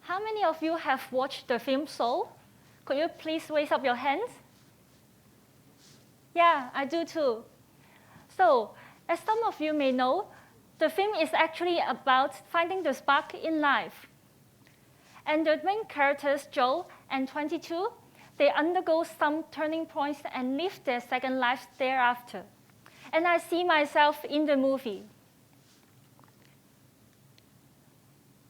How many of you have watched the film Soul? Could you please raise up your hands? Yeah, I do too. So, as some of you may know, the film is actually about finding the spark in life. And the main characters, Joe and 22, they undergo some turning points and live their second lives thereafter. And I see myself in the movie.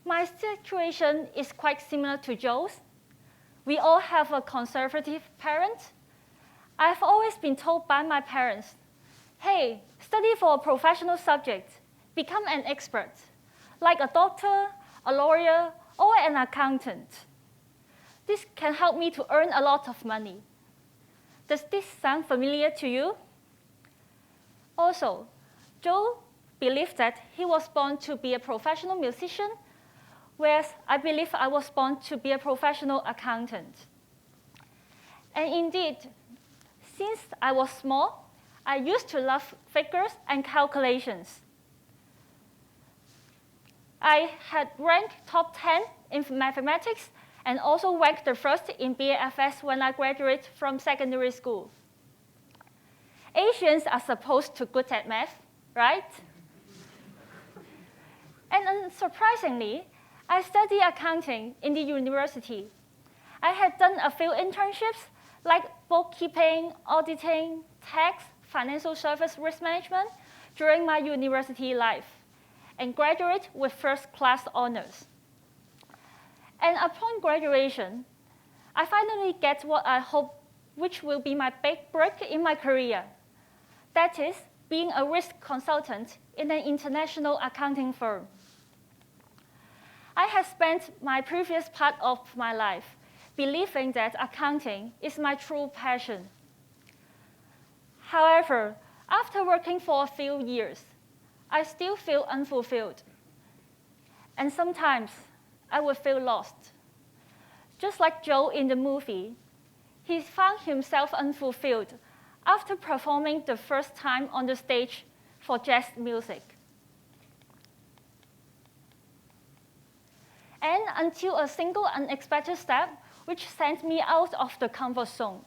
My situation is quite similar to Joe's. We all have a conservative parent. I've always been told by my parents, hey, study for a professional subject, become an expert, like a doctor, a lawyer, or an accountant. This can help me to earn a lot of money. Does this sound familiar to you? Also, Joe believed that he was born to be a professional musician, whereas I believe I was born to be a professional accountant. And indeed, since I was small, I used to love figures and calculations. I had ranked top 10 in mathematics and also ranked the first in BAFS when I graduated from secondary school. Asians are supposed to be good at math, right? And unsurprisingly, I studied accounting in the university. I had done a few internships like bookkeeping, auditing, tax, financial service risk management during my university life, and graduated with first-class honors. And upon graduation, I finally get what I hope, which will be my big break in my career. That is, being a risk consultant in an international accounting firm. I have spent my previous part of my life believing that accounting is my true passion. However, after working for a few years, I still feel unfulfilled. And sometimes I would feel lost. Just like Joe in the movie, he found himself unfulfilled after performing the first time on the stage for jazz music. And until a single unexpected step which sent me out of the comfort zone.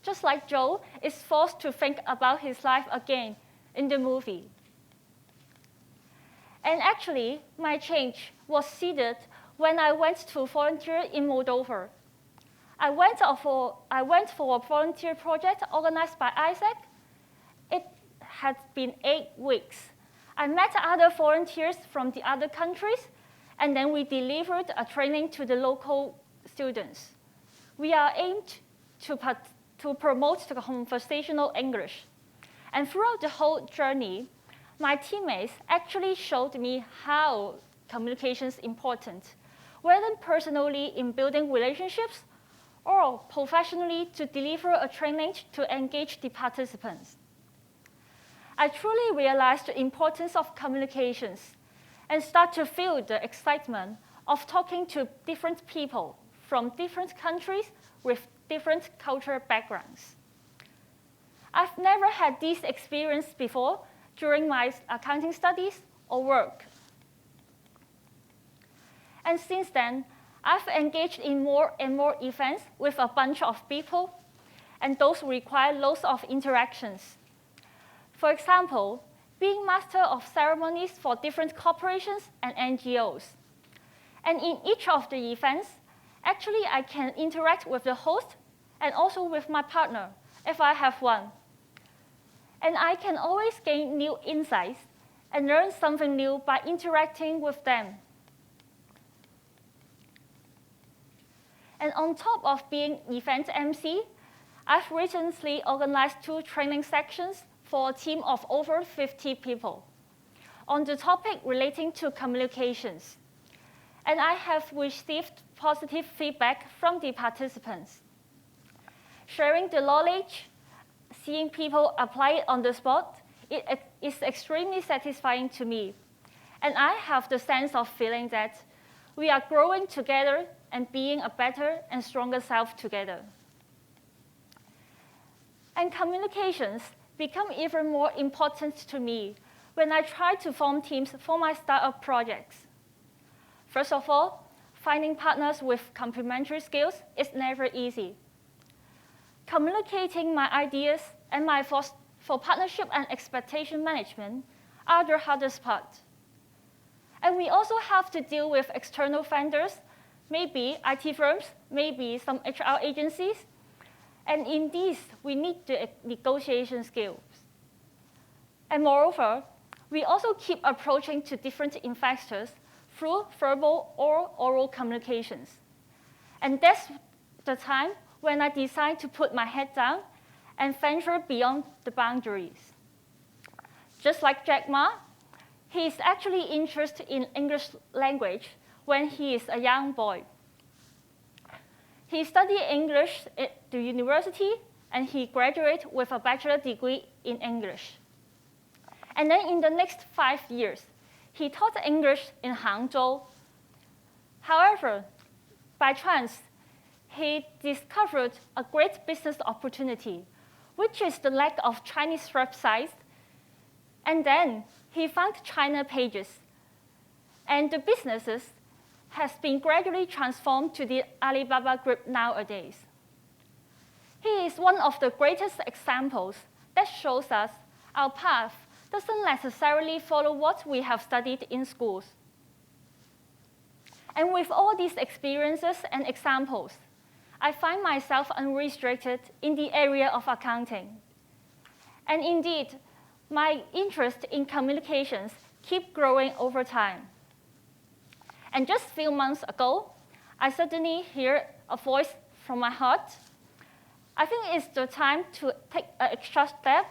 Just like Joe is forced to think about his life again in the movie. And actually, my change was seeded when I went to volunteer in Moldova. I went for a volunteer project organized by Isaac. It had been 8 weeks. I met other volunteers from the other countries, and then we delivered a training to the local students. We are aimed to promote the conversational English. And throughout the whole journey, my teammates actually showed me how communication is important, whether personally in building relationships or professionally to deliver a training to engage the participants. I truly realized the importance of communications and start to feel the excitement of talking to different people from different countries with different cultural backgrounds. I've never had this experience before during my accounting studies or work. And since then, I've engaged in more and more events with a bunch of people, and those require lots of interactions. For example, being master of ceremonies for different corporations and NGOs. And in each of the events, actually I can interact with the host and also with my partner, if I have one. And I can always gain new insights and learn something new by interacting with them. And on top of being event MC, I've recently organized 2 training sections for a team of over 50 people on the topic relating to communications. And I have received positive feedback from the participants. Sharing the knowledge, seeing people apply it on the spot, it is extremely satisfying to me. And I have the sense of feeling that we are growing together and being a better and stronger self together. And communications become even more important to me when I try to form teams for my startup projects. First of all, finding partners with complementary skills is never easy. Communicating my ideas and my thoughts for partnership and expectation management are the hardest part. And we also have to deal with external vendors, maybe IT firms, maybe some HR agencies. And in these, we need the negotiation skills. And moreover, we also keep approaching to different investors through verbal or oral communications. And that's the time when I decide to put my head down and venture beyond the boundaries. Just like Jack Ma, he is actually interested in English language when he is a young boy. He studied English at the university, and he graduated with a bachelor degree in English. And then in the next 5 years, he taught English in Hangzhou. However, by chance, he discovered a great business opportunity, which is the lack of Chinese websites. And then he found China pages. And the businesses has been gradually transformed to the Alibaba Group nowadays. He is one of the greatest examples that shows us our path doesn't necessarily follow what we have studied in schools. And with all these experiences and examples, I find myself unrestricted in the area of accounting. And indeed, my interest in communications keep growing over time. And just a few months ago, I suddenly hear a voice from my heart. I think it's the time to take an extra step,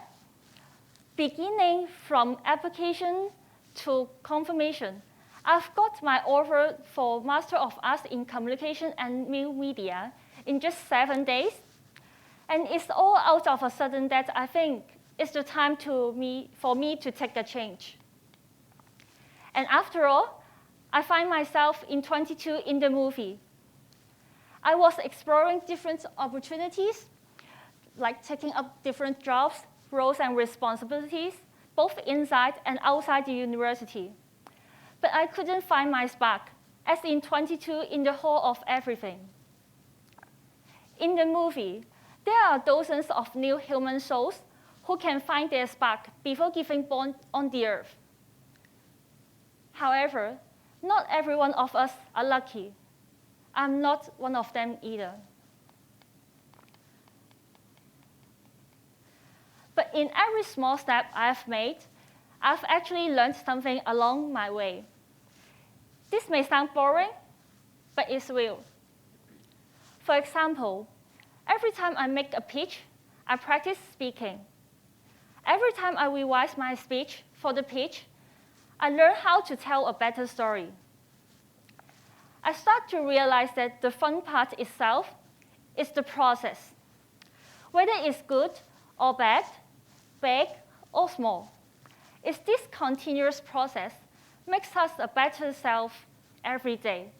beginning from application to confirmation. I've got my offer for Master of Arts in Communication and New Media in just 7 days. And it's all out of a sudden that I think it's the time for me to take a change. And after all, I find myself in 22 in the movie. I was exploring different opportunities, like taking up different jobs, roles, and responsibilities, both inside and outside the university. But I couldn't find my spark, as in 22 in the whole of everything. In the movie, there are dozens of new human souls who can find their spark before giving born on the earth. However, not every one of us are lucky. I'm not one of them either. But in every small step I've made, I've actually learned something along my way. This may sound boring, but it's real. For example, every time I make a pitch, I practice speaking. Every time I revise my speech for the pitch, I learn how to tell a better story. I start to realize that the fun part itself is the process. Whether it's good or bad, big or small, it's this continuous process makes us a better self every day.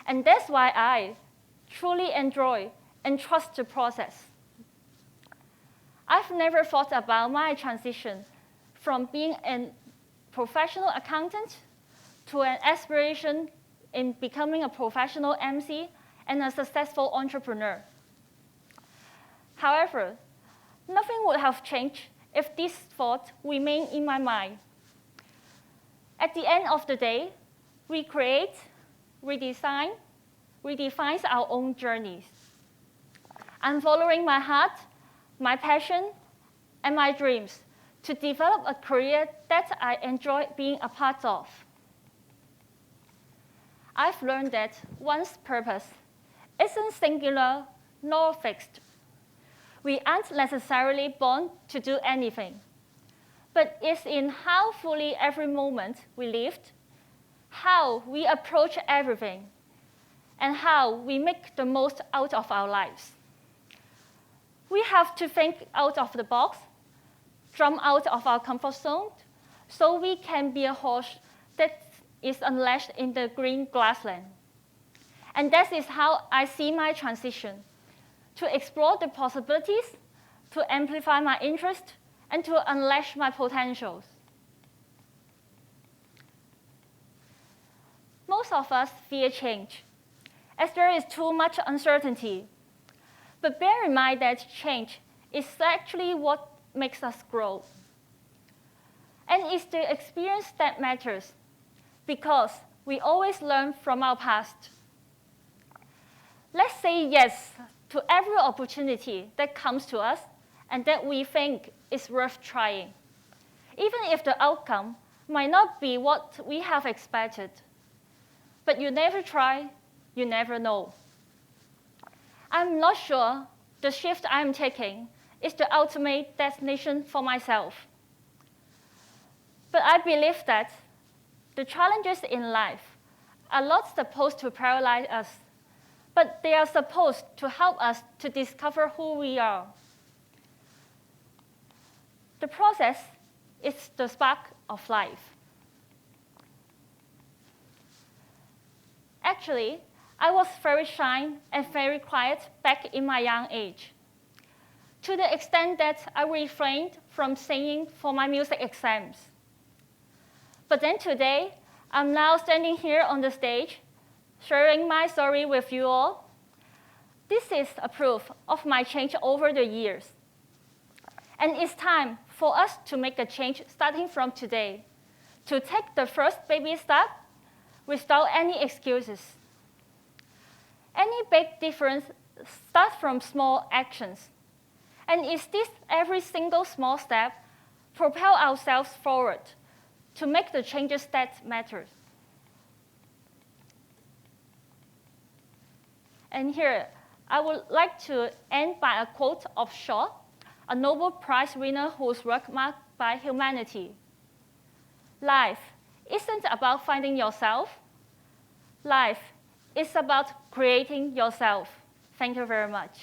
And that's why I truly enjoy and trust the process. I've never thought about my transition from being a professional accountant to an aspiration in becoming a professional MC and a successful entrepreneur. However, nothing would have changed if this thought remained in my mind. At the end of the day, we create, redefine our own journeys. I'm following my heart, my passion, and my dreams to develop a career that I enjoy being a part of. I've learned that one's purpose isn't singular nor fixed. We aren't necessarily born to do anything, but it's in how fully every moment we lived, how we approach everything, and how we make the most out of our lives. We have to think out of the box, jump out of our comfort zone, so we can be a horse that is unleashed in the green grassland. And that is how I see my transition, to explore the possibilities, to amplify my interest, and to unleash my potentials. Most of us fear change, as there is too much uncertainty. But bear in mind that change is actually what makes us grow. And it's the experience that matters, because we always learn from our past. Let's say yes to every opportunity that comes to us and that we think is worth trying, even if the outcome might not be what we have expected. But you never try, you never know. I'm not sure the shift I'm taking is the ultimate destination for myself. But I believe that the challenges in life are not supposed to paralyze us, but they are supposed to help us to discover who we are. The process is the spark of life. Actually, I was very shy and very quiet back in my young age, to the extent that I refrained from singing for my music exams. But then today, I'm now standing here on the stage, sharing my story with you all. This is a proof of my change over the years. And it's time for us to make a change starting from today, to take the first baby step without any excuses. Any big difference starts from small actions. And it's this every single small step propel ourselves forward to make the changes that matter. And here, I would like to end by a quote of Shaw, a Nobel Prize winner whose work marked by humanity. Life isn't about finding yourself. Life is about creating yourself. Thank you very much.